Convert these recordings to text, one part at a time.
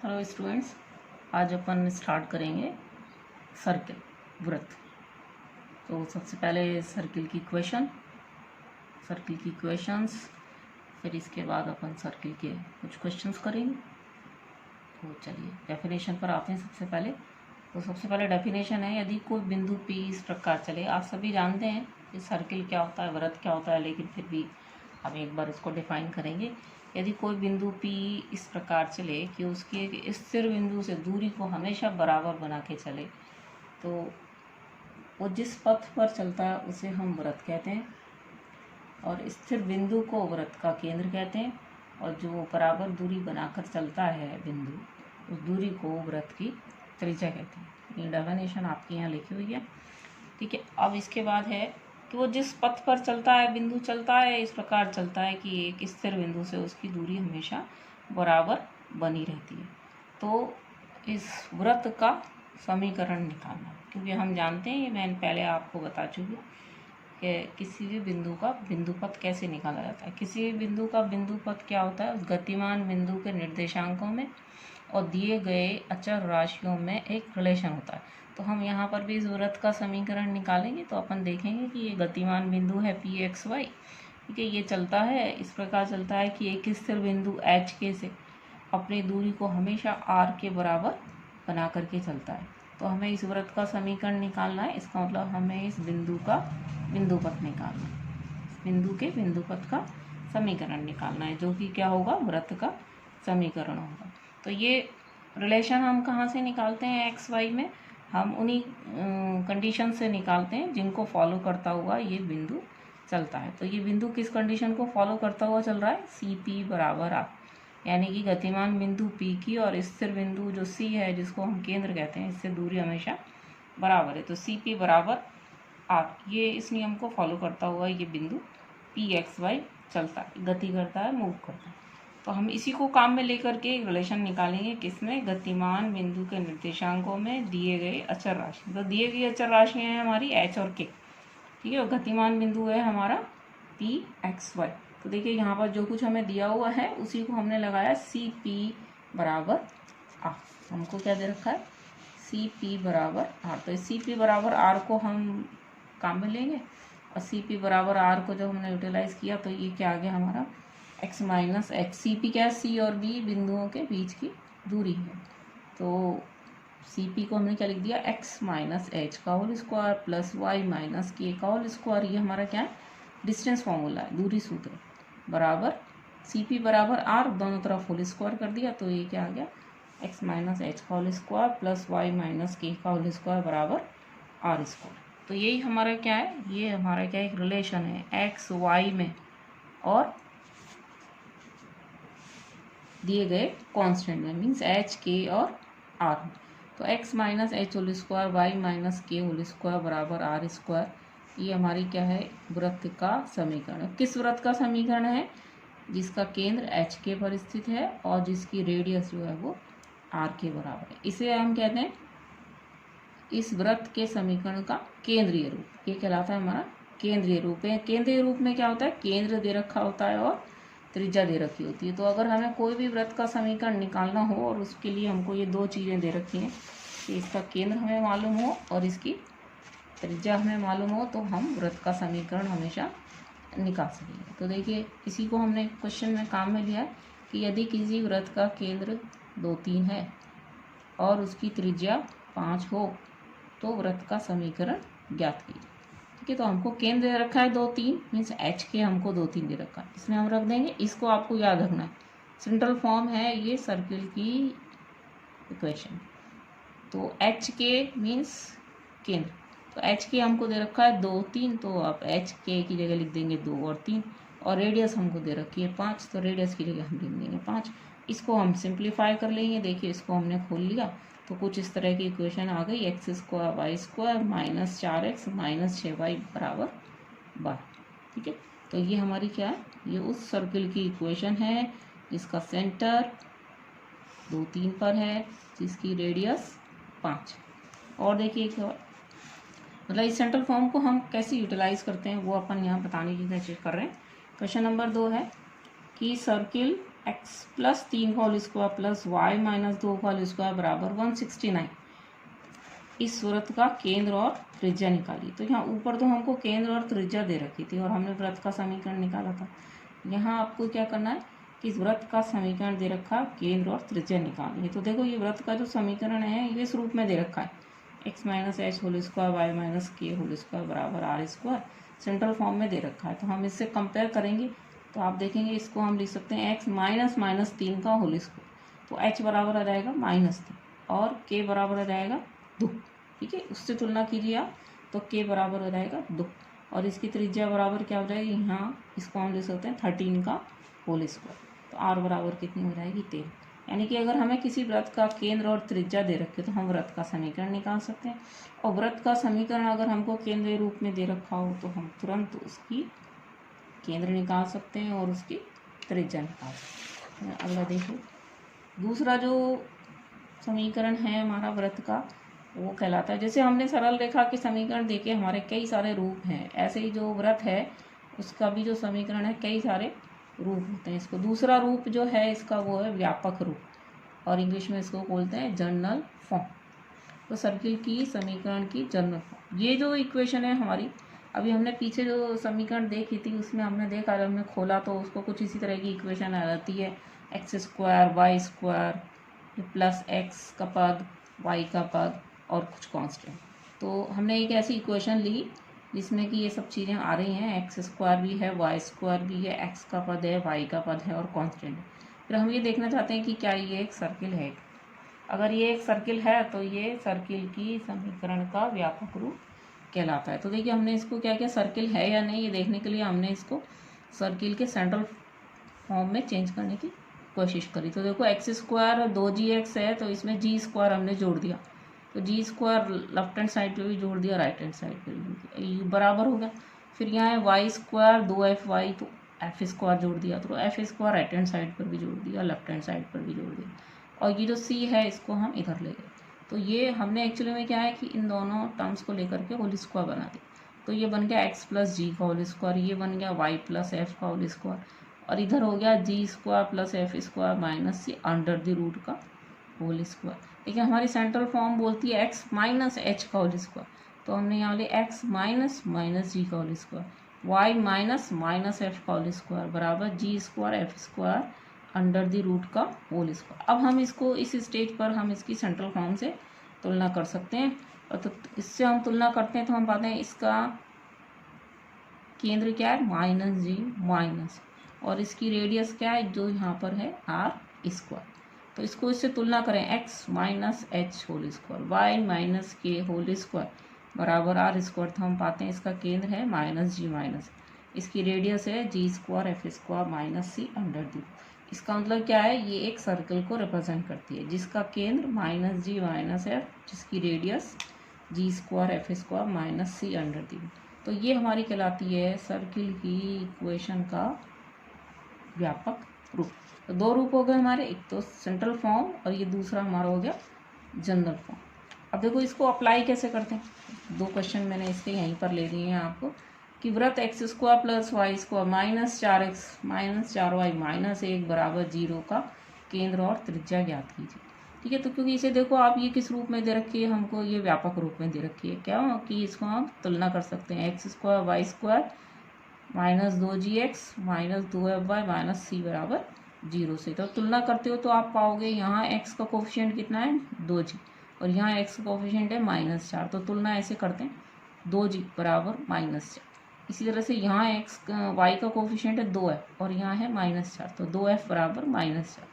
Hello students, आज अपन start करेंगे circle वृत्त। तो सबसे पहले सर्किल की क्वेश्चंस, फिर इसके बाद अपन सर्किल के कुछ क्वेश्चंस करेंगे। तो चलिए डेफिनेशन पर आते हैं। सबसे पहले डेफिनेशन है, यदि कोई बिंदु P इस प्रकार चले। आप सभी जानते हैं कि सर्किल क्या होता है, वृत्त क्या होता है, लेकिन फिर भी हम एक बार इसको डिफाइन करेंगे। यदि कोई बिंदु P इस प्रकार चले कि उसकी एक स्थिर बिंदु से दूरी को हमेशा बराबर बना के चले, तो वो जिस पथ पर चलता है उसे हम वृत्त कहते हैं, और स्थिर बिंदु को वृत्त का केंद्र कहते हैं, और जो बराबर दूरी बनाकर चलता है बिंदु, उस दूरी को वृत्त की त्रिज्या कहते हैं। ये डेफिनेशन आपके यहाँ लिखी हुई है, ठीक है। अब इसके बाद है कि वो जिस पथ पर चलता है, बिंदु चलता है, इस प्रकार चलता है कि एक स्थिर बिंदु से उसकी दूरी हमेशा बराबर बनी रहती है। तो इस वृत्त का समीकरण निकालना, क्योंकि हम जानते हैं, ये मैंने पहले आपको बता चुकी हूँ कि किसी भी बिंदु का बिंदु पथ कैसे निकाला जाता है। किसी भी बिंदु का बिंदु पथ क्या होता है, उस गतिमान बिंदु के निर्देशांकों में और दिए गए अचर राशियों में एक रिलेशन होता है। तो हम यहाँ पर भी इस वृत्त का समीकरण निकालेंगे तो अपन देखेंगे कि ये गतिमान बिंदु है Pxy, ठीक है। ये चलता है, इस प्रकार चलता है कि एक स्थिर बिंदु HK से अपनी दूरी को हमेशा R के बराबर बना करके चलता है। तो हमें इस वृत्त का समीकरण निकालना है। इसका मतलब हमें इस बिंदु का बिंदु पथ निकालना है, बिंदु के बिंदु पथ का समीकरण निकालना है, जो कि क्या होगा, वृत्त का समीकरण होगा। तो ये रिलेशन हम कहाँ से निकालते हैं, XY में हम उन्हीं कंडीशन से निकालते हैं जिनको फॉलो करता हुआ ये बिंदु चलता है। तो ये बिंदु किस कंडीशन को फॉलो करता हुआ चल रहा है, CP बराबर R, यानी कि गतिमान बिंदु P की और स्थिर बिंदु जो C है, जिसको हम केंद्र कहते हैं, इससे दूरी हमेशा बराबर है। तो CP बराबर R, ये इस नियम को फॉलो करता हुआ ये बिंदु PXY चलता है, गति करता है, मूव करता है। तो हम इसी को काम में लेकर के एक रिलेशन निकालेंगे, किसमें, गतिमान बिंदु के निर्देशांकों में दिए गए अचर राशि। तो दिए गए अचर राशियाँ हैं हमारी H और K, ठीक है। और गतिमान बिंदु है हमारा PXY। तो देखिए यहाँ पर जो कुछ हमें दिया हुआ है उसी को हमने लगाया CP बराबर R। हमको क्या दे रखा है, CP बराबर R। तो CP बराबर R को हम काम में लेंगे, और CP बराबर R को जब हमने यूटिलाइज किया तो ये क्या आ गया हमारा, x माइनस एच। CP क्या है, C और B बिंदुओं के बीच की दूरी है। तो CP को हमने क्या लिख दिया, x माइनस एच का whole square plus y minus K का होल स्क्वायर। ये हमारा क्या है, डिस्टेंस फॉर्मूला है, दूरी सूत्र, बराबर CP बराबर R, दोनों तरफ होल स्क्वायर कर दिया तो ये क्या आ गया, x माइनस एच का whole square plus y minus K का होल स्क्वायर बराबर R स्क्वायर। तो यही हमारा क्या है, ये हमारा क्या एक रिलेशन है x y में और दिए गए कांस्टेंट में, मीन्स H K और R। तो x minus H whole square y minus K whole square बराबर R स्क्वायर, ये हमारी क्या है, वृत्त का समीकरण। किस वृत्त का समीकरण है, जिसका केंद्र HK पर स्थित है और जिसकी रेडियस जो है वो R के बराबर है। इसे हम कहते हैं इस वृत्त के समीकरण का केंद्रीय रूप। ये कहलाता है हमारा केंद्रीय रूप है। केंद्रीय रूप में क्या होता है, केंद्र दे रखा होता है और त्रिज्या दे रखी होती है। तो अगर हमें कोई भी वृत्त का समीकरण निकालना हो और उसके लिए हमको ये दो चीज़ें दे रखी हैं कि इसका केंद्र हमें मालूम हो और इसकी त्रिज्या हमें मालूम हो, तो हम वृत्त का समीकरण हमेशा निकाल सकेंगे। तो देखिए इसी को हमने क्वेश्चन में काम में लिया कि यदि किसी वृत्त का केंद्र 2, 3 है और उसकी त्रिज्या 5 हो तो वृत्त का समीकरण ज्ञात कीजिए, ठीक है। तो हमको केंद्र दे रखा है 2, 3, मीन्स एच के हमको 2, 3 दे रखा है, इसमें हम रख देंगे। इसको आपको याद रखना है, सेंट्रल फॉर्म है ये सर्किल की इक्वेशन। तो एच के मीन्स केंद्र, तो एच के हमको दे रखा है 2, 3, तो आप एच के की जगह लिख देंगे 2 और 3, और रेडियस हमको दे रखी है 5, तो रेडियस की जगह हम लिख देंगे 5। इसको हम सिंप्लीफाई कर लेंगे। देखिए इसको हमने खोल लिया तो कुछ इस तरह की इक्वेशन आ गई, x square Y square minus 4x minus 6y बराबर 12, ठीक है। तो ये हमारी क्या है, ये उस सर्किल की इक्वेशन है जिसका सेंटर 2, 3 पर है, जिसकी रेडियस 5। और देखिए मतलब इस सेंट्रल फॉर्म को हम कैसे यूटिलाइज करते हैं वो अपन यहाँ बताने की कोशिश कर रहे हैं। क्वेश्चन नंबर 2 है कि सर्किल एक्स प्लस 3 का whole square plus Y minus 2 का होल स्क्वायर बराबर 169। इस वृत्त का केंद्र और त्रिज्या निकालिए। तो यहाँ ऊपर तो हमको केंद्र और त्रिज्या दे रखी थी और हमने वृत्त का समीकरण निकाला था। यहाँ आपको क्या करना है कि इस वृत्त का समीकरण दे रखा, केंद्र और त्रिज्या निकालनी है। तो देखो ये वृत्त का जो समीकरण है ये इस रूप में दे रखा है, X minus H whole square Y minus K whole square बराबर आर स्क्वायर, सेंट्रल फॉर्म में दे रखा है। तो हम इससे कंपेयर करेंगे तो आप देखेंगे इसको हम लिख सकते हैं एक्स माइनस माइनस 3 का होल स्क्वायर, तो एच बराबर आ जाएगा -3 और के बराबर आ जाएगा 2। ठीक है, उससे तुलना कीजिए आप, तो के बराबर हो जाएगा 2 और इसकी त्रिज्या बराबर क्या हो जाएगी, यहाँ इसको हम लिख सकते हैं 13 का होल स्क्वायर, तो आर बराबर कितनी हो जाएगी 13। यानी कि अगर हमें किसी वृत्त का केंद्र और त्रिज्या दे रखे तो हम वृत्त का समीकरण निकाल सकते हैं, और वृत्त का समीकरण अगर हमको केंद्र रूप में दे रखा हो तो हम तुरंत उसकी केंद्र निकाल सकते हैं और उसकी त्रिज्या निकाल सकते हैं। अगला देखो, दूसरा जो समीकरण है हमारा वृत्त का वो कहलाता है, जैसे हमने सरल रेखा के समीकरण देखे हमारे कई सारे रूप हैं, ऐसे ही जो वृत्त है उसका भी जो समीकरण है कई सारे रूप होते हैं। इसको दूसरा रूप जो है इसका वो है व्यापक रूप, और इंग्लिश में इसको बोलते हैं जनरल फॉर्म। तो सर्किल की समीकरण की जनरल फॉर्म, ये जो इक्वेशन है हमारी, अभी हमने पीछे जो समीकरण देखी थी उसमें हमने देखा, जब हमने खोला तो उसको कुछ इसी तरह की इक्वेशन आ जाती है, X square Y square plus X का पद वाई का पद और कुछ कांस्टेंट। तो हमने एक ऐसी इक्वेशन ली जिसमें कि ये सब चीज़ें आ रही हैं, एक्स स्क्वायर भी है वाई स्क्वायर भी है, एक्स का पद है वाई का पद है और कांस्टेंट है। फिर हम ये देखना चाहते हैं कि क्या ये एक सर्किल है। अगर ये एक सर्किल है तो ये सर्किल की समीकरण का व्यापक रूप कहलाता है। तो देखिए हमने इसको क्या किया, सर्किल है या नहीं ये देखने के लिए हमने इसको सर्किल के सेंट्रल फॉर्म में चेंज करने की कोशिश करी। तो देखो एक्स स्क्वायर 2gx है तो इसमें जी स्क्वायर हमने जोड़ दिया, तो जी स्क्वायर लेफ्ट हैंड साइड पे भी जोड़ दिया, राइट हैंड साइड पे भी जोड़ दिया, बराबर हो गया। फिर यहाँ है वाई स्क्वायर 2fy, तो एफ स्क्वायर जोड़ दिया, तो F square right hand side पर भी जोड़ दिया, लेफ्ट हैंड साइड पर भी जोड़ दिया, और ये जो सी है इसको हम इधर ले गए। तो ये हमने एक्चुअली में क्या है कि इन दोनों टर्म्स को लेकर के होल स्क्वायर बना दिया। तो ये बन गया एक्स प्लस जी का होल स्क्वायर, ये बन गया वाई प्लस एफ का होल स्क्वायर, और इधर हो गया G square plus F square minus C under the root का होल स्क्वायर। देखिए हमारी सेंट्रल फॉर्म बोलती है एक्स माइनस एच का होल स्क्वायर, तो हमने यहाँ ले एक्स माइनस माइनस जी का whole square, Y minus minus F का होल स्क्वायर बराबर G square F square under the root का होल स्क्वायर। अब हम इसको इस स्टेज पर हम इसकी सेंट्रल फॉर्म से तुलना कर सकते हैं, और तो इससे हम तुलना करते हैं तो हम पाते हैं इसका केंद्र क्या है माइनस जी माइनस, और इसकी रेडियस क्या है जो यहाँ पर है आर स्क्वायर। तो इसको इससे तुलना करें, X minus H whole square Y minus K whole square बराबर आर स्क्वायर, तो हम पाते हैं इसका केंद्र है माइनस जी माइनस, इसकी रेडियस है G square F square minus C under the. इसका मतलब क्या है, ये एक सर्कल को रिप्रेजेंट करती है जिसका केंद्र माइनस जी माइनस एफ, जिसकी radius G square F square minus C under दी। तो ये हमारी कहलाती है सर्किल की इक्वेशन का व्यापक रूप। तो दो रूप हो गए हमारे, एक तो सेंट्रल फॉर्म और ये दूसरा हमारा हो गया जनरल फॉर्म। अब देखो इसको अप्लाई कैसे करते हैं, दो क्वेश्चन मैंने इसके यहीं पर ले दिए हैं आपको, कि वृत्त X square plus Y square minus 4x minus 4y minus 1 बराबर 0 का केंद्र और त्रिज्या ज्ञात कीजिए। ठीक है, तो क्योंकि इसे देखो आप ये किस रूप में दे रखी है हमको, ये व्यापक रूप में दे रखी है, क्या कि इसको हम तुलना कर सकते हैं X square Y square minus 2gx minus 2fy minus C बराबर 0 से। तो तुलना करते हो तो आप पाओगे यहाँ x का कोफिशिएंट कितना है 2g, और यहाँ x का कोफिशिएंट है -4, तो तुलना ऐसे करते हैं 2g बराबर -4। इसी तरह से यहाँ y का कोफिशिएंट है 2f और यहाँ है -4, तो 2f बराबर -4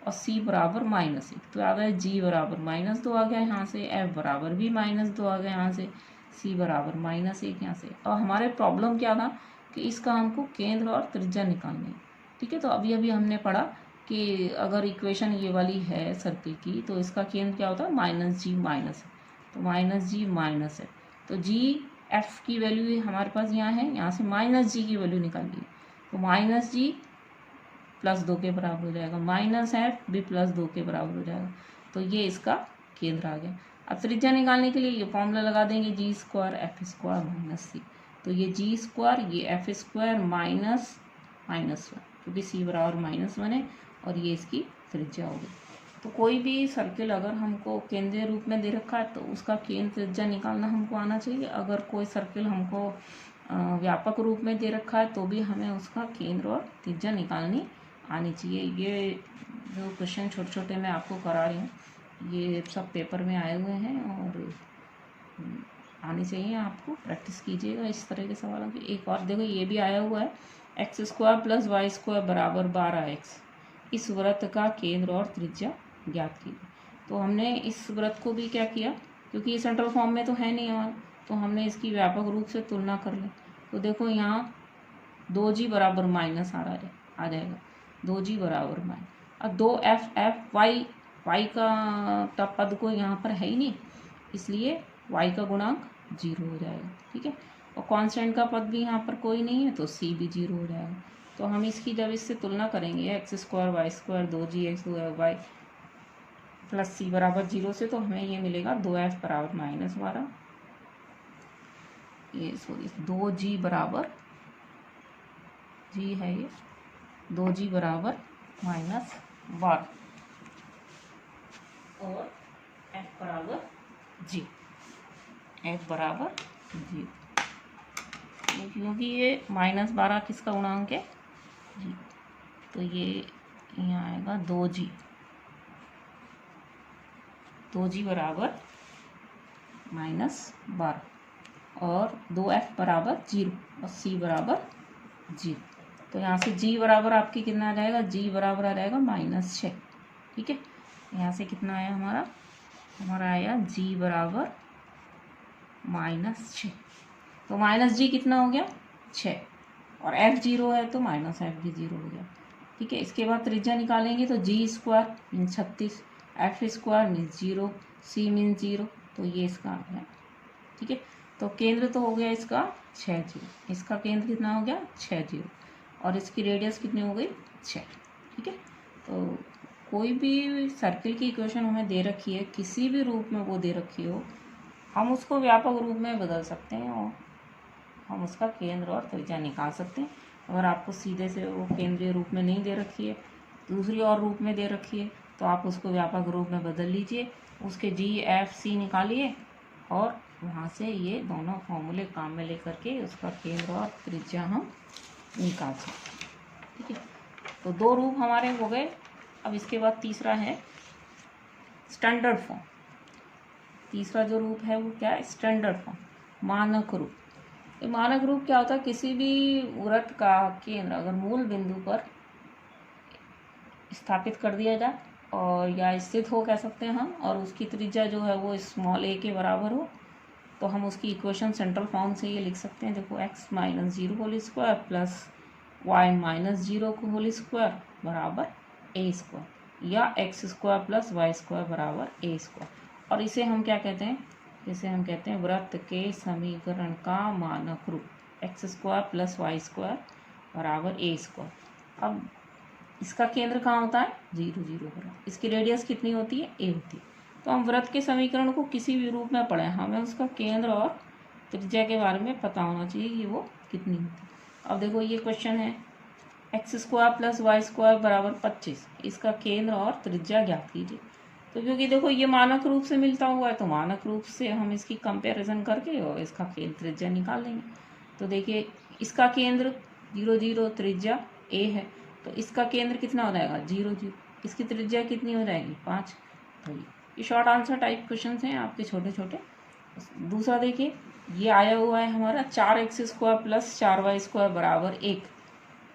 और c बराबर -1, तो आ गया g बराबर -2 आ गया यहाँ से, f बराबर भी -2 आ गया यहाँ से, c बराबर -1 यहाँ से। और हमारे प्रॉब्लम क्या था कि इसका हमको केंद्र और त्रिज्या निकालनी है। ठीक है, तो अभी अभी हमने पढ़ा कि अगर इक्वेशन ये वाली है सर्किल की तो इसका केंद्र क्या होता है माइनस जी माइनस है, तो माइनस जी माइनस है, तो जी एफ की वैल्यू हमारे पास यहाँ है, यहाँ से माइनस जी की वैल्यू निकालिए, तो माइनस जी प्लस 2 के बराबर हो जाएगा, माइनस एफ भी प्लस 2 के बराबर हो जाएगा, तो ये इसका केंद्र आ गया। अब त्रिज्या निकालने के लिए ये फॉर्मूला लगा देंगे जी स्क्वायर एफ स्क्वायर माइनस सी, तो ये जी स्क्वायर ये एफ स्क्वायर माइनस -1 क्योंकि सी बराबर -1 है, और ये इसकी त्रिज्या होगी। तो कोई भी सर्किल अगर हमको केंद्रीय रूप में दे रखा है तो उसका केंद्र त्रिज्या निकालना हमको आना चाहिए। अगर कोई सर्किल हमको व्यापक रूप में दे रखा है तो भी हमें उसका केंद्र और त्रिज्या निकालनी आनी चाहिए। ये जो क्वेश्चन छोटे छोटे मैं आपको करा रही हूँ ये सब पेपर में आए हुए हैं और आनी चाहिए, आपको प्रैक्टिस कीजिएगा इस तरह के सवालों की। एक और देखो ये भी आया हुआ है, X square plus Y square बराबर 12x, इस वृत्त का केंद्र और त्रिज्या ज्ञात कीजिए। तो हमने इस वृत्त को भी क्या किया, क्योंकि ये सेंट्रल फॉर्म में तो है नहीं और तो हमने इसकी व्यापक रूप से तुलना कर ली। तो देखो यहाँ 2g बराबर माइनस आ जाएगा 2g बराबर माइनस, अब 2f वाई का पद को यहाँ पर है ही नहीं, इसलिए y का गुणांक 0 हो जाएगा। ठीक है, और कांस्टेंट का पद भी यहाँ पर कोई नहीं है तो c भी 0 हो जाएगा। तो हम इसकी जब इससे तुलना करेंगे X square Y square 2gx 2fy plus c बराबर 0 से, तो हमें ये मिलेगा 2f बराबर -12, ये सॉरी 2g बराबर g है, ये 2g बराबर -12 और f बराबर g, f बराबर g, क्योंकि ये -12 किसका गुणांक है जी, तो ये यहाँ आएगा 2g बराबर -12 और 2f बराबर 0 और c बराबर 0। तो यहाँ से g बराबर आपकी कितना आ जाएगा, g बराबर आ जाएगा -6। ठीक है, यहाँ से कितना आया हमारा आया g बराबर -6। तो -g कितना हो गया 6 और f 0 है तो -f भी 0 हो गया। ठीक है, इसके बाद त्रिज्या निकालेंगे तो g square means 36, f square means 0, c means 0, तो ये इसका आ गया। ठीक है, तो केंद्र तो हो गया इसका 6 0, इसका केंद्र कितना हो गया 6 0 और इसकी रेडियस कितनी हो गई 6। ठीक है, तो कोई भी सर्किल की इक्वेशन हमें दे रखी है, किसी भी रूप में वो दे रखी हो, हम उसको व्यापक रूप में बदल सकते हैं और हम उसका केंद्र और त्रिज्या निकाल सकते हैं। अगर आपको सीधे से वो केंद्रीय रूप में नहीं दे रखी है, दूसरी और रूप में दे रखी है, तो आप उसको व्यापक रूप में बदल लीजिए, उसके g f c निकालिए और वहाँ से ये दोनों फॉर्मूले काम में लेकर के उसका केंद्र और त्रिज्या हम निकाल सकते हैं। ठीक है, तो 2 रूप हमारे हो गए। अब इसके बाद तीसरा है स्टैंडर्ड फॉर्म। तीसरा जो रूप है वो क्या है, स्टैंडर्ड फॉर्म, मानक रूप। ये मानक रूप क्या होता है, किसी भी वृत्त का केंद्र अगर मूल बिंदु पर स्थापित कर दिया जाए और या स्थित हो कह सकते हैं हम, और उसकी त्रिज्या जो है वो स्मॉल a के बराबर हो, तो हम उसकी इक्वेशन सेंट्रल फॉर्म से ये लिख सकते हैं। देखो x - 0 whole square plus y - 0 whole square बराबर a स्क्वायर, या x square plus Y square बराबर a स्क्वायर। और इसे हम क्या कहते हैं, इसे हम कहते हैं वृत्त के समीकरण का मानक रूप, X square plus Y square बराबर a स्क्वायर। अब इसका केंद्र कहाँ होता है 0 0 पर, इसकी रेडियस कितनी होती है a होती है। तो हम वृत्त के समीकरण को किसी भी रूप में पढ़ें, हमें उसका केंद्र और त्रिज्या के बारे में पता होना चाहिए कि वो कितनी होती है। अब देखो ये क्वेश्चन है, X square plus Y square बराबर 25, इसका केंद्र और त्रिज्या ज्ञात कीजिए। तो क्योंकि देखो ये मानक रूप से मिलता हुआ है तो मानक रूप से हम इसकी कंपैरिजन करके और इसका केंद्र त्रिज्या निकाल लेंगे। तो देखिए इसका केंद्र 0 0 त्रिज्या a है, तो इसका केंद्र कितना हो जाएगा 0 0, इसकी त्रिज्या कितनी हो जाएगी 5। तो ये शॉर्ट आंसर टाइप क्वेश्चन हैं आपके छोटे छोटे। दूसरा देखिए ये आया हुआ है हमारा 4x square plus 4y square बराबर 1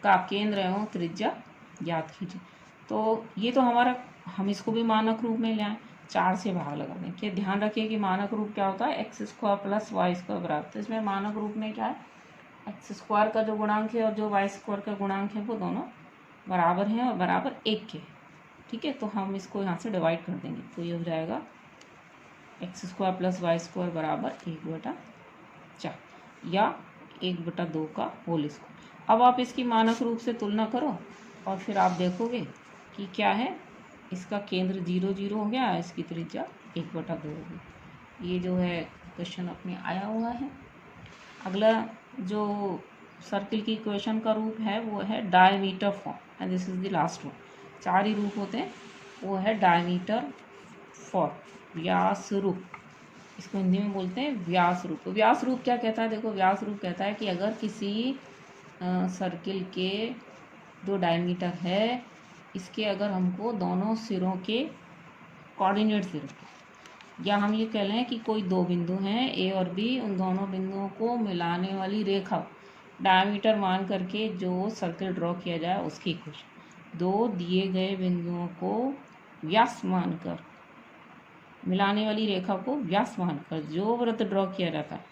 का केंद्र एवं त्रिज्या ज्ञात कीजिए। तो ये तो हमारा, हम इसको भी मानक रूप में ले आए, 4 से भाग लगा दें। कि ध्यान रखिए कि मानक रूप क्या होता है, X square plus Y square बराबर, तो इसमें मानक रूप में क्या है, एक्स स्क्वायर का जो गुणांक है और जो वाई स्क्वायर का गुणांक है वो दोनों बराबर हैं और बराबर 1 के। ठीक है, तो हम इसको यहाँ से डिवाइड कर देंगे, तो ये हो जाएगा X square plus Y square बराबर 1/4 या 1/2 का होल स्क्वायर। अब आप इसकी मानक रूप से तुलना करो और फिर आप देखोगे कि क्या है, इसका केंद्र 0 0 हो गया, इसकी त्रिज्या 1/2 हो गई। ये जो है क्वेश्चन अपने आया हुआ है। अगला जो सर्किल की इक्वेशन का रूप है वो है diameter form, and this is the last one. 4 ही रूप होते हैं, वो है डायमीटर फॉर, व्यास रूप, इसको हिंदी में बोलते हैं व्यास रूप। तो व्यास रूप क्या कहता है, देखो व्यास रूप कहता है कि अगर किसी सर्किल के जो डायमीटर है, इसके अगर हमको दोनों सिरों के कोऑर्डिनेट दे रखे, या हम ये कह लें कि कोई दो बिंदु हैं ए और बी, उन दोनों बिंदुओं को मिलाने वाली रेखा डायमीटर मान करके जो सर्किल ड्रॉ किया जाए उसकी इक्वेशन, दो दिए गए बिंदुओं को व्यास मानकर, मिलाने वाली रेखा को व्यास मानकर जो वृत्त ड्रॉ किया जाता है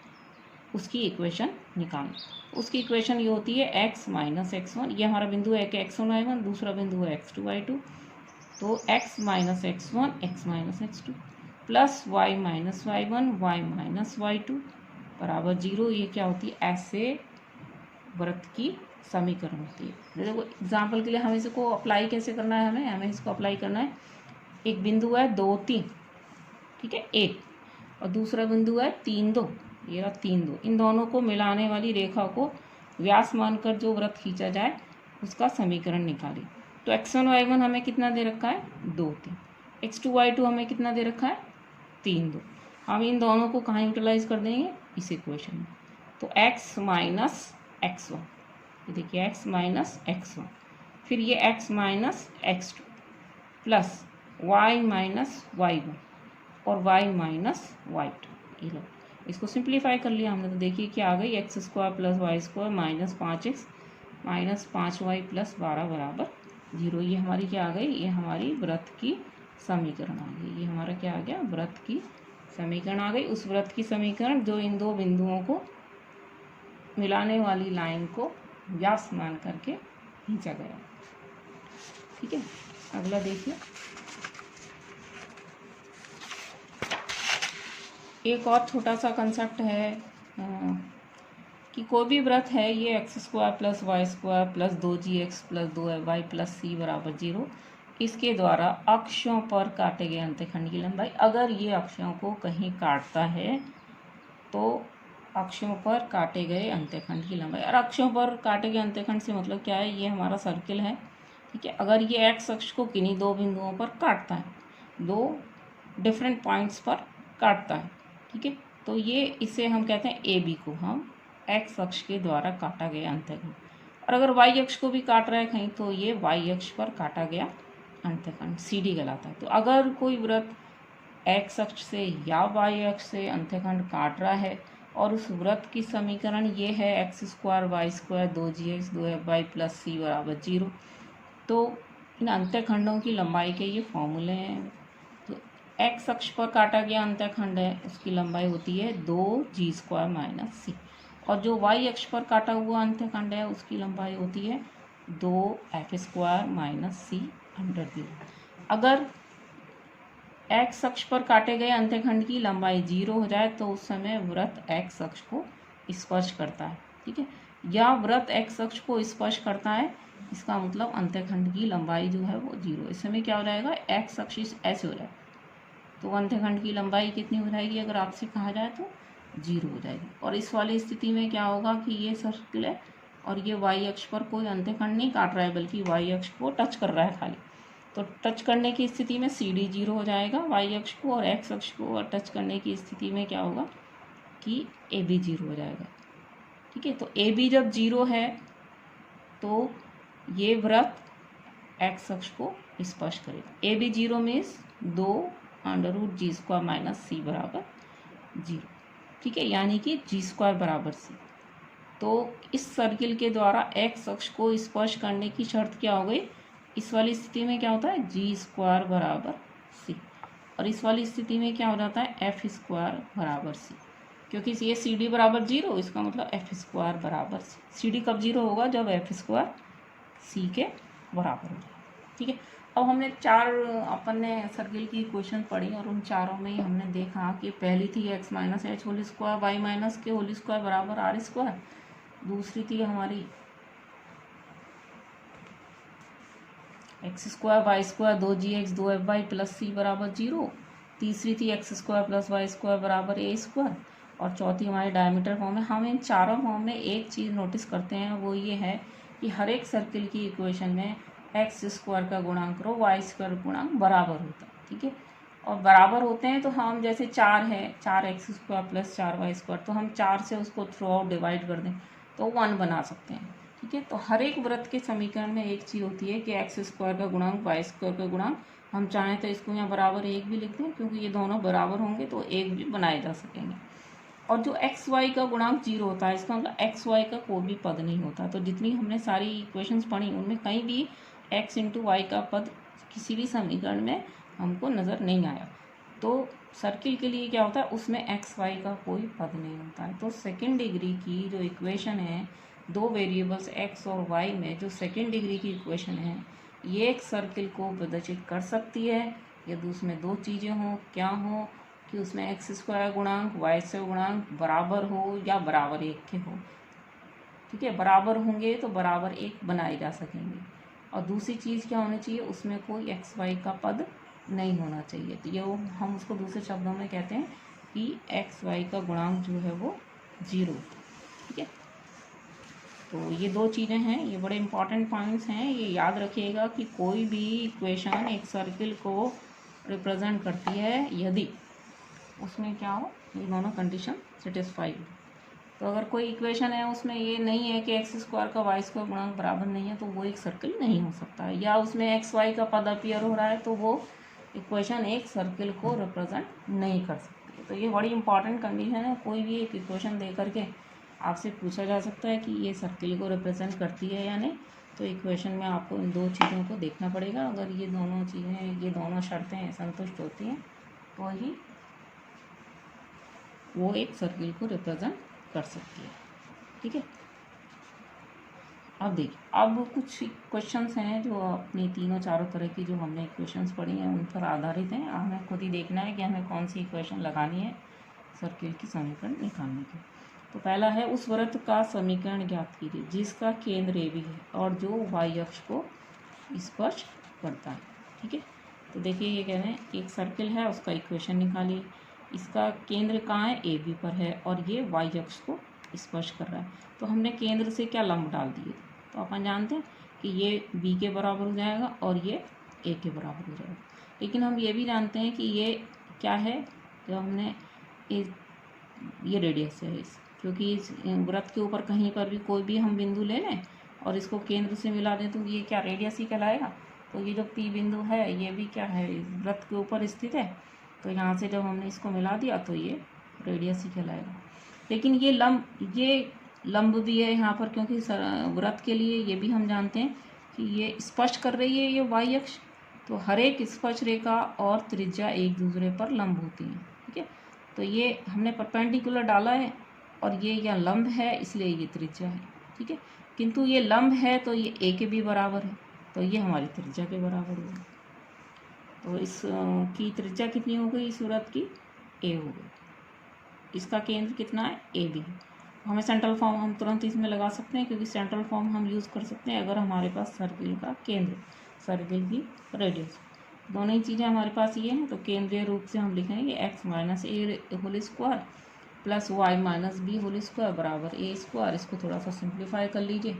उसकी इक्वेशन निकालना। उसकी इक्वेशन ये होती है x माइनस x1, ये हमारा बिंदु है कि x1 y1, दूसरा बिंदु है x2 y2, तो x minus x1 x minus x2 plus y minus y1 y minus y2 बराबर 0। ये क्या होती है, ऐसे वृत्त की समीकरण होती है। देखो एग्जाम्पल के लिए हमें इसको अप्लाई कैसे करना है, हमें इसको अप्लाई करना है, एक बिंदु है 2 3, ठीक है, 1, और दूसरा बिंदु है 3 2, ये रहा 3 2, इन दोनों को मिलाने वाली रेखा को व्यास मानकर जो वृत्त खींचा जाए उसका समीकरण निकालिए। तो x1 y1 हमें कितना दे रखा है, 2 3, x2 y2 हमें कितना दे रखा है, 3 2। हम इन दोनों को कहाँ यूटिलाइज कर देंगे, इस इक्वेशन में। तो x माइनस x1, ये देखिए x माइनस x1, फिर ये x minus x2 plus y minus y1 और y माइनस y2, ये लो इसको सिंप्लीफाई कर लिया हमने, तो देखिए क्या आ गई, X square plus Y square minus 5x minus 5y plus 12 बराबर 0। ये हमारी क्या आ गई, ये हमारी वृत्त की समीकरण आ गई। ये हमारा क्या आ गया, वृत्त की समीकरण आ गई। उस वृत्त की समीकरण जो इन दो बिंदुओं को मिलाने वाली लाइन को व्यास मान करके खींचा गया। ठीक है, अगला देखिए, एक और छोटा सा कंसेप्ट है कि कोई भी वृत्त है, ये X square plus Y square plus 2gx plus 2y plus c बराबर 0, इसके द्वारा अक्षों पर काटे गए अंतखंड की लंबाई, अगर ये अक्षों को कहीं काटता है तो अक्षों पर काटे गए अंतखंड की लंबाई, और अक्षों पर काटे गए अंतखंड से मतलब क्या है, ये हमारा सर्किल है, ठीक है। अगर ये एक्स अक्ष को किन्हीं दो बिंदुओं पर काटता है, दो डिफरेंट पॉइंट्स पर काटता है, ठीक है, तो ये इसे हम कहते हैं ए बी को हम एक्स अक्ष के द्वारा काटा गया अंतखंड, और अगर वाई अक्ष को भी काट रहा है कहीं तो ये वाई अक्ष पर काटा गया अंतखंड सी डी कहलाता है। तो अगर कोई वृत्त एक्स अक्ष से या वाई अक्ष से अंतखंड काट रहा है और उस वृत्त की समीकरण ये है X square Y square 2gx 2fy plus c बराबर 0, तो इन अंतखंडों की लंबाई के ये फॉर्मूले हैं। एक्स अक्ष पर काटा गया अंतखंड है, उसकी लंबाई होती है 2g स्क्वायर माइनस सी, और जो वाई अक्ष पर काटा हुआ अंतखंड है उसकी लंबाई होती है 2f square minus C under 0। अगर एक्स अक्ष पर काटे गए अंतखंड की लंबाई 0 हो जाए तो उस समय वृत्त एक्स अक्ष को स्पर्श करता है, ठीक है, या वृत्त एक्स अक्ष को स्पर्श करता है, इसका मतलब अंतखंड की लंबाई जो है वो 0, इस समय क्या हो जाएगा, एक्स अक्ष ऐसे हो जाएगा, तो अंतखंड की लंबाई कितनी हो जाएगी, अगर आपसे कहा जाए तो 0 हो जाएगी। और इस वाली स्थिति में क्या होगा कि ये सर्किल है और ये वाई अक्ष पर कोई अंतखंड नहीं काट रहा है बल्कि वाई अक्ष को टच कर रहा है खाली, तो टच करने की स्थिति में सी डी 0 हो जाएगा वाई अक्ष को, और एक्स अक्ष को और टच करने की स्थिति में क्या होगा कि ए बी 0 हो जाएगा, ठीक है। तो ए बी जब 0 है तो ये वृत्त एक्स अक्ष को स्पर्श करेगा। A B 0 means 2√g square minus C बराबर 0, ठीक है, यानी कि g स्क्वायर बराबर c। तो इस सर्किल के द्वारा x अक्ष को स्पर्श करने की शर्त क्या हो गई, इस वाली स्थिति में क्या होता है g स्क्वायर बराबर c, और इस वाली स्थिति में क्या हो जाता है f स्क्वायर बराबर c, क्योंकि ये सी डी बराबर 0, इसका मतलब f स्क्वायर बराबर c। सी डी कब 0 होगा, जब f स्क्वायर c के बराबर हो जाए, ठीक है। अब हमने अपन ने सर्किल की इक्वेशन पढ़ी और उन चारों में ही हमने देखा कि पहली थी x minus H whole square Y minus K whole square बराबर आर स्क्वायर, दूसरी थी हमारी X square Y square 2gx 2fy plus c बराबर 0, तीसरी थी X square plus Y square बराबर ए स्क्वायर, और चौथी हमारी डायमीटर फॉर्म है। हम इन चारों फॉर्म में एक चीज़ नोटिस करते हैं, वो ये है कि हर एक सर्किल की इक्वेशन में एक्स स्क्वायर का गुणांक रो वाई स्क्वायर गुणांक बराबर होता है, ठीक है। और बराबर होते हैं तो हम जैसे 4 है, 4x² प्लस 4y², तो हम 4 से उसको थ्रू आउट डिवाइड कर दें तो 1 बना सकते हैं, ठीक है। तो हर एक वृत्त के समीकरण में एक चीज़ होती है कि x² का गुणांक y² का गुणांक, हम चाहें तो इसको यहाँ बराबर 1 भी लिख दें, क्योंकि ये दोनों बराबर होंगे तो 1 भी बनाए जा सकेंगे। और जो एक्स वाई का गुणांक 0 होता है, इसका मतलब एक्स वाई का कोई भी पद नहीं होता। तो जितनी हमने सारी इक्वेशंस पढ़ी उनमें कहीं भी x इंटू वाई का पद किसी भी समीकरण में हमको नज़र नहीं आया। तो सर्किल के लिए क्या होता है, उसमें एक्स वाई का कोई पद नहीं होता है। तो सेकेंड डिग्री की जो इक्वेशन है, दो वेरिएबल्स एक्स और वाई में जो सेकेंड डिग्री की इक्वेशन है, ये एक सर्किल को प्रदर्शित कर सकती है यदि उसमें दो चीज़ें हों। क्या हो कि उसमें x² गुणांक y² गुणांक बराबर हो या बराबर 1 के हो, ठीक है। बराबर होंगे तो बराबर 1 बनाए जा सकेंगे। और दूसरी चीज़ क्या होनी चाहिए, उसमें कोई एक्स वाई का पद नहीं होना चाहिए। तो ये हम उसको दूसरे शब्दों में कहते हैं कि एक्स वाई का गुणांक जो है वो 0, ठीक है। तो ये दो चीज़ें हैं, ये बड़े इंपॉर्टेंट पॉइंट्स हैं। ये याद रखिएगा कि कोई भी इक्वेशन एक सर्किल को रिप्रेजेंट करती है यदि उसमें क्या हो, ये दोनों कंडीशन सेटिस्फाई हो। तो अगर कोई इक्वेशन है उसमें ये नहीं है कि x² का y² गुणांक बराबर नहीं है, तो वो एक सर्किल नहीं हो सकता है। या उसमें एक्स वाई का पद अपीयर हो रहा है तो वो इक्वेशन एक सर्किल को रिप्रेजेंट नहीं कर सकती। तो ये बड़ी इंपॉर्टेंट कंडीशन है। कोई भी एक इक्वेशन दे करके आपसे पूछा जा सकता है कि ये सर्किल को रिप्रेजेंट करती है या नहीं। तो इक्वेशन में आपको इन दो चीज़ों को देखना पड़ेगा। अगर ये दोनों चीज़ें, ये दोनों शर्तें संतुष्ट होती हैं तो ही वो एक सर्किल को रिप्रेजेंट कर सकती है, ठीक है। अब देखिए, अब कुछ क्वेश्चंस हैं जो अपनी तीनों चारों तरह की जो हमने इक्वेशंस पढ़ी हैं उन पर आधारित हैं। हमें खुद ही देखना है कि हमें कौन सी इक्वेशन लगानी है सर्किल की समीकरण निकालने की। तो पहला है, उस वृत्त का समीकरण ज्ञात कीजिए जिसका केंद्र ए बी है और जो वाई अक्ष को स्पर्श करता है, ठीक है। तो देखिए, ये कह रहे हैं एक सर्किल है, उसका इक्वेशन निकालिए। इसका केंद्र कहाँ है, ए बी पर है और ये वाई अक्ष को स्पर्श कर रहा है। तो हमने केंद्र से क्या लंब डाल दिए, तो अपन जानते हैं कि ये बी के बराबर हो जाएगा और ये ए के बराबर हो जाएगा। लेकिन हम ये भी जानते हैं कि ये क्या है, जो हमने ये रेडियस है इस, क्योंकि इस वृत्त के ऊपर कहीं पर भी कोई भी हम बिंदु ले लें और इसको केंद्र से मिला दें तो ये क्या रेडियस ही कहलाएगा। तो ये जो पी बिंदु है ये भी क्या है, वृत्त के ऊपर स्थित है। तो यहाँ से जब हमने इसको मिला दिया तो ये रेडियस ही कहलाएगा। लेकिन ये लंब भी है यहाँ पर, क्योंकि वृत्त के लिए ये भी हम जानते हैं कि ये स्पर्श कर रही है ये वाई अक्ष। तो हर एक स्पर्श रेखा और त्रिज्या एक दूसरे पर लंब होती हैं, ठीक है। तो ये हमने परपेंडिकुलर डाला है और ये यहाँ लंब है इसलिए ये त्रिज्या है, ठीक है। किंतु ये लंब है तो ये ए के भी बराबर है, तो ये हमारी त्रिज्या के बराबर होगी। तो इस की त्रिज्या कितनी हो गई, इस वृत्त की ए हो गई। इसका केंद्र कितना है, ए बी। हमें सेंट्रल फॉर्म हम तुरंत इसमें लगा सकते हैं, क्योंकि सेंट्रल फॉर्म हम यूज़ कर सकते हैं अगर हमारे पास सर्किल का केंद्र, सर्किल की रेडियस, दोनों ही चीज़ें हमारे पास ये हैं। तो केंद्रीय रूप से हम लिखेंगे x minus A whole square plus Y minus B whole square बराबर ए स्क्वायर। इसको थोड़ा सा सिंप्लीफाई कर लीजिए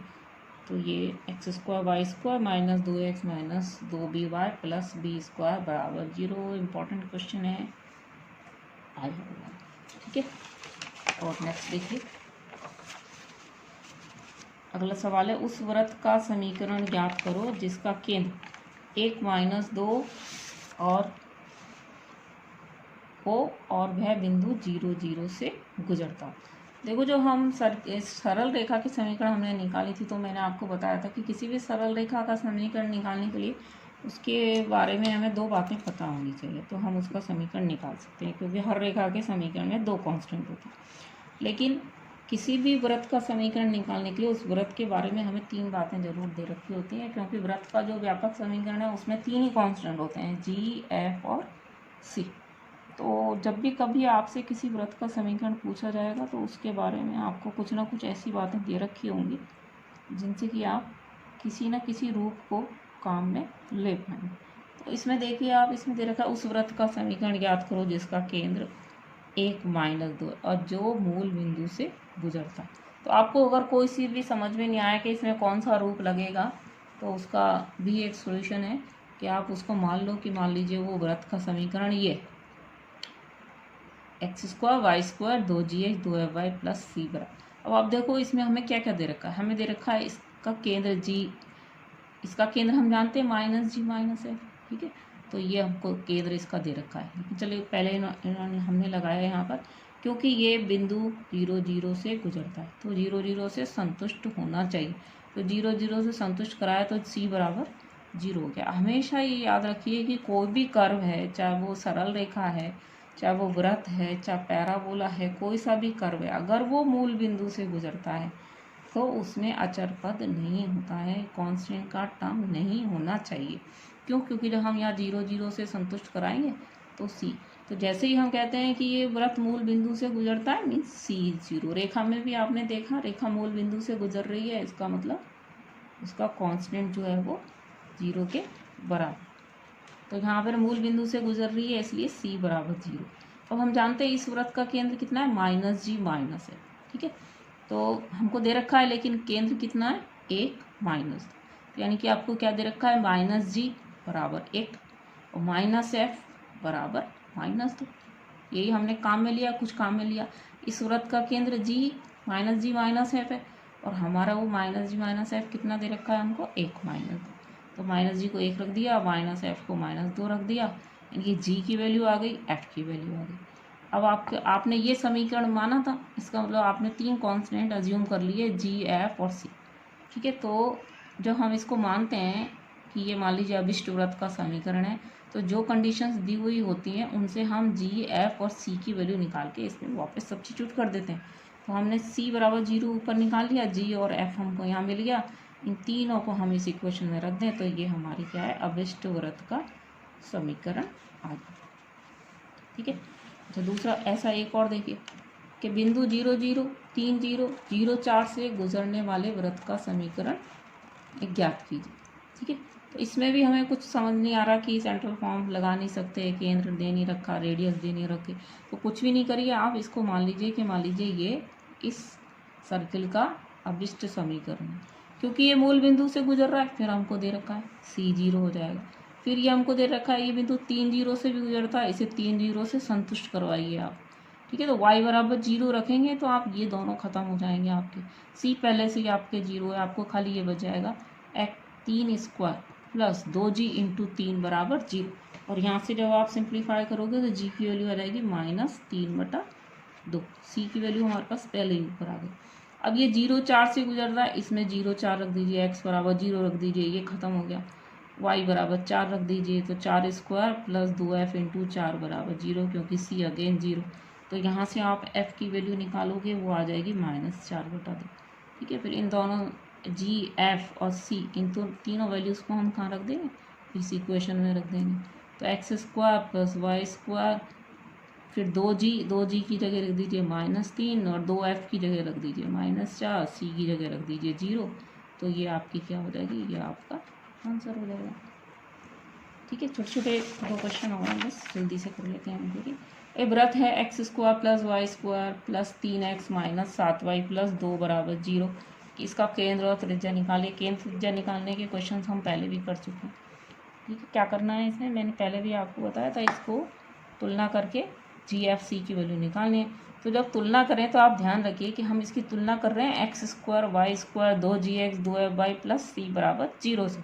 तो ये x² y² minus 2x minus 2by plus B square बराबर 0। इम्पॉर्टेंट क्वेश्चन है, आई होगा, ठीक है। और नेक्स्ट देखिए, अगला सवाल है, उस वृत्त का समीकरण ज्ञात करो जिसका केंद्र 1 माइनस 2 और हो और वह बिंदु 0 0 से गुजरता। देखो, जो हम सरल रेखा की समीकरण हमने निकाली थी, तो मैंने आपको बताया था कि किसी भी सरल रेखा का समीकरण निकालने के लिए उसके बारे में हमें दो बातें पता होनी चाहिए, तो हम उसका समीकरण निकाल सकते हैं, क्योंकि हर रेखा के समीकरण में दो कांस्टेंट होते हैं। लेकिन किसी भी वृत्त का समीकरण निकालने के लिए उस वृत्त के बारे में हमें तीन बातें जरूर दे रखी होती हैं, क्योंकि वृत्त का जो व्यापक समीकरण है उसमें तीन ही कांस्टेंट होते हैं, जी, एफ और सी। तो जब भी कभी आपसे किसी वृत्त का समीकरण पूछा जाएगा तो उसके बारे में आपको कुछ ना कुछ ऐसी बातें दे रखी होंगी जिनसे कि आप किसी न किसी रूप को काम में ले पाएँ। तो इसमें देखिए, आप इसमें दे रखा, उस वृत्त का समीकरण ज्ञात करो जिसका केंद्र 1 माइनस 2 और जो मूल बिंदु से गुजरता। तो आपको अगर कोई सी भी समझ में नहीं आया कि इसमें कौन सा रूप लगेगा, तो उसका भी एक सॉल्यूशन है कि आप उसको मान लो कि मान लीजिए वो वृत्त का समीकरण ये x² y² 2gh 2fy plus c बराबर। अब आप देखो इसमें हमें क्या क्या दे रखा है, हमें दे रखा है इसका केंद्र g, इसका केंद्र हम जानते हैं माइनस जी माइनस है, ठीक है। तो ये हमको केंद्र इसका दे रखा है, लेकिन चलिए पहले इन्होंने हमने लगाया यहाँ पर, क्योंकि ये बिंदु 0 0 से गुजरता है तो 0 0 से संतुष्ट होना चाहिए। तो 0 0 से संतुष्ट कराया तो c बराबर 0 हो गया। हमेशा ये याद रखिए कि कोई भी कर्व है, चाहे वो सरल रेखा है, चाहे वो वृत्त है, चाहे पैराबोला है, कोई सा भी कर्व है, अगर वो मूल बिंदु से गुजरता है तो उसमें अचर पद नहीं होता है, कांस्टेंट का टर्म नहीं होना चाहिए। क्यों? क्योंकि जब हम यहाँ 0 0 से संतुष्ट कराएंगे तो सी, तो जैसे ही हम कहते हैं कि ये वृत्त मूल बिंदु से गुजरता है मीन्स सी 0। रेखा में भी आपने देखा रेखा मूल बिंदु से गुजर रही है, इसका मतलब उसका कांस्टेंट जो है वो 0 के बराबर। तो यहाँ पर मूल बिंदु से गुजर रही है इसलिए c बराबर 0। अब हम जानते हैं इस वृत्त का केंद्र कितना है, माइनस जी माइनस है, ठीक है। तो हमको दे रखा है लेकिन केंद्र कितना है, 1 माइनस, तो यानी कि आपको क्या दे रखा है, माइनस जी बराबर 1 और माइनस एफ बराबर -2। यही हमने काम में लिया, कुछ काम में लिया। इस वृत्त का केंद्र जी माइनस जी माइनस एफ है और हमारा वो माइनस जी माइनस एफ कितना दे रखा है हमको, 1 -2। तो माइनस जी को 1 रख दिया, माइनस एफ को -2 रख दिया, यानी कि जी की वैल्यू आ गई, एफ की वैल्यू आ गई। अब आपने ये समीकरण माना था, इसका मतलब आपने 3 कांस्टेंट अज्यूम कर लिए, जी एफ और सी, ठीक है। तो जब हम इसको मानते हैं कि ये मान लीजिए अभिष्ट वृत्त का समीकरण है, तो जो कंडीशंस दी हुई होती हैं उनसे हम जी एफ और सी की वैल्यू निकाल के इसमें वापस सब्स्टिट्यूट कर देते हैं। तो हमने सी बराबर 0 ऊपर निकाल लिया, जी और एफ हमको यहाँ मिल गया, इन तीनों को हम इस इक्वेशन में रख दें तो ये हमारी क्या है, अभिष्ट वृत्त का समीकरण आ गया, ठीक है। अच्छा दूसरा ऐसा एक और देखिए कि बिंदु 0 0 3 0 0 4 से गुजरने वाले वृत्त का समीकरण ज्ञात कीजिए, ठीक है। तो इसमें भी हमें कुछ समझ नहीं आ रहा कि सेंट्रल फॉर्म लगा नहीं सकते, केंद्र दे नहीं रखा, रेडियस दे नहीं रखे, तो कुछ भी नहीं करिए आप, इसको मान लीजिए कि मान लीजिए ये इस सर्किल का अभिष्ट समीकरण है, क्योंकि ये मूल बिंदु से गुजर रहा है, फिर हमको दे रखा है सी 0 हो जाएगा। फिर ये हमको दे रखा है ये बिंदु 3 0 से भी गुजरता है, इसे 3 0 से संतुष्ट करवाइए आप, ठीक है। तो y बराबर 0 रखेंगे तो आप ये दोनों खत्म हो जाएंगे आपके, c पहले से ही आपके 0 है, आपको खाली ये बच जाएगा 3² प्लस 2g इंटू 3 बराबर 0, और यहाँ से जब आप सिंप्लीफाई करोगे तो g की वैल्यू आ जाएगी -3/2, c की वैल्यू हमारे पास पहले ही ऊपर आ गई। अब ये 0 4 से गुजर रहा है, इसमें 0 4 रख दीजिए, x बराबर 0 रख दीजिए, ये खत्म हो गया, y बराबर 4 रख दीजिए, तो 4² प्लस 2f इंटू 4 बराबर 0, क्योंकि c अगेन 0। तो यहाँ से आप f की वैल्यू निकालोगे, वो आ जाएगी -4/2, ठीक है। फिर इन दोनों g f और c इन तीनों वैल्यूज़ को हम कहाँ रख देंगे, इस इक्वेशन में रख देंगे। तो x² प्लस y², फिर 2g की जगह रख दीजिए -3 और 2f की जगह रख दीजिए -4, c की जगह रख दीजिए 0। तो ये आपकी क्या हो जाएगी, ये आपका आंसर हो जाएगा, ठीक है। छोटे छोटे 2 क्वेश्चन हो गए, बस जल्दी से कर लेते हैं हम, ठीक है। एक वृत्त है x² plus y² plus 3x minus 7y plus 2 बराबर 0, इसका केंद्र और त्रिज्या निकालिए। केंद्र त्रिज्या निकालने के क्वेश्चन हम पहले भी कर चुके हैं, ठीक है। क्या करना है इसमें, मैंने पहले भी आपको बताया था, इसको तुलना करके जी एफ सी की वैल्यू निकालनी है। तो जब तुलना करें तो आप ध्यान रखिए कि हम इसकी तुलना कर रहे हैं x² y² 2gx 2fy plus c बराबर 0 से।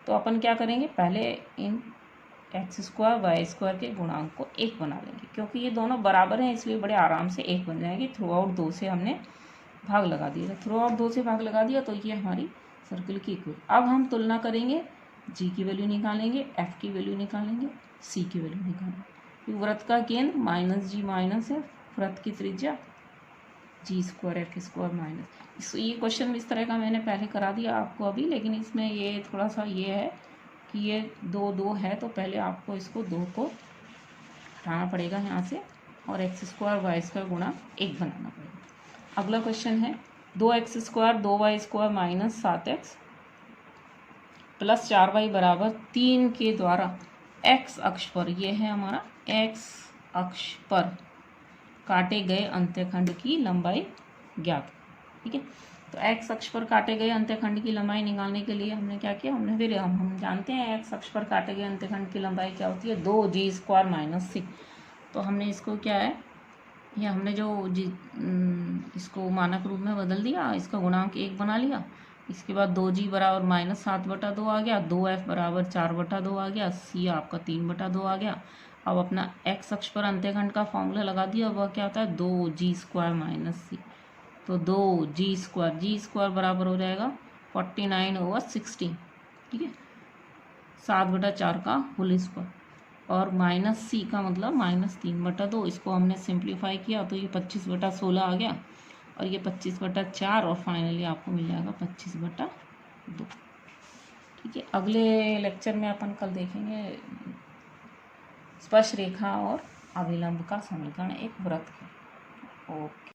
तो अपन क्या करेंगे, पहले इन x² y² के गुणांक को 1 बना लेंगे, क्योंकि ये दोनों बराबर हैं इसलिए बड़े आराम से 1 बन जाएंगे। थ्रू आउट 2 से हमने भाग लगा दिया, थ्रू आउट 2 से भाग लगा दिया, तो ये हमारी सर्किल की इक्वेशन। अब हम तुलना करेंगे, जी की वैल्यू निकालेंगे, एफ की वैल्यू निकालेंगे, सी की वैल्यू निकालेंगे। वृत्त का केंद्र -g माइनस है, वृत्त की त्रिज्या g² f² माइनस। ये क्वेश्चन इस तरह का मैंने पहले करा दिया आपको अभी, लेकिन इसमें ये थोड़ा सा ये है कि ये 2 2 है, तो पहले आपको इसको 2 को हटाना पड़ेगा यहाँ से और x² y² गुणा 1 बनाना पड़ेगा। अगला क्वेश्चन है 2x² 2y² minus 7x plus 4y बराबर 3 के द्वारा x अक्ष पर, ये है हमारा x अक्ष पर काटे गए अंत्यखंड की लंबाई ज्ञात, ठीक है। तो एक्स अक्ष पर काटे गए अंत्यखंड की लंबाई निकालने के लिए हमने क्या किया, हमने फिर हम जानते हैं एक्स अक्ष पर काटे गए अंत्यखंड की लंबाई क्या होती है, 2g² - c। तो हमने इसको क्या है, ये हमने जो इसको मानक रूप में बदल दिया, इसका गुणांक 1 बना लिया। इसके बाद 2g बराबर -7/2 आ गया, 2f बराबर 4/2 आ गया, c आपका 3/2 आ गया। अब अपना एक्स अक्ष पर अंत्यखंड का फॉर्मूला लगा दिया, वह क्या होता है, 2g² - c। तो 2g² बराबर हो जाएगा 49/16, ठीक है, 7/4 का होल स्क्वायर। और -c का मतलब -3/2। इसको हमने सिंप्लीफाई किया तो ये 25/16 आ गया, और ये 25/4, और फाइनली आपको मिल जाएगा 25/2। ठीक है, अगले लेक्चर में अपन कल देखेंगे स्पर्श रेखा और अभिलंब का समीकरण एक वृत्त का। ओके।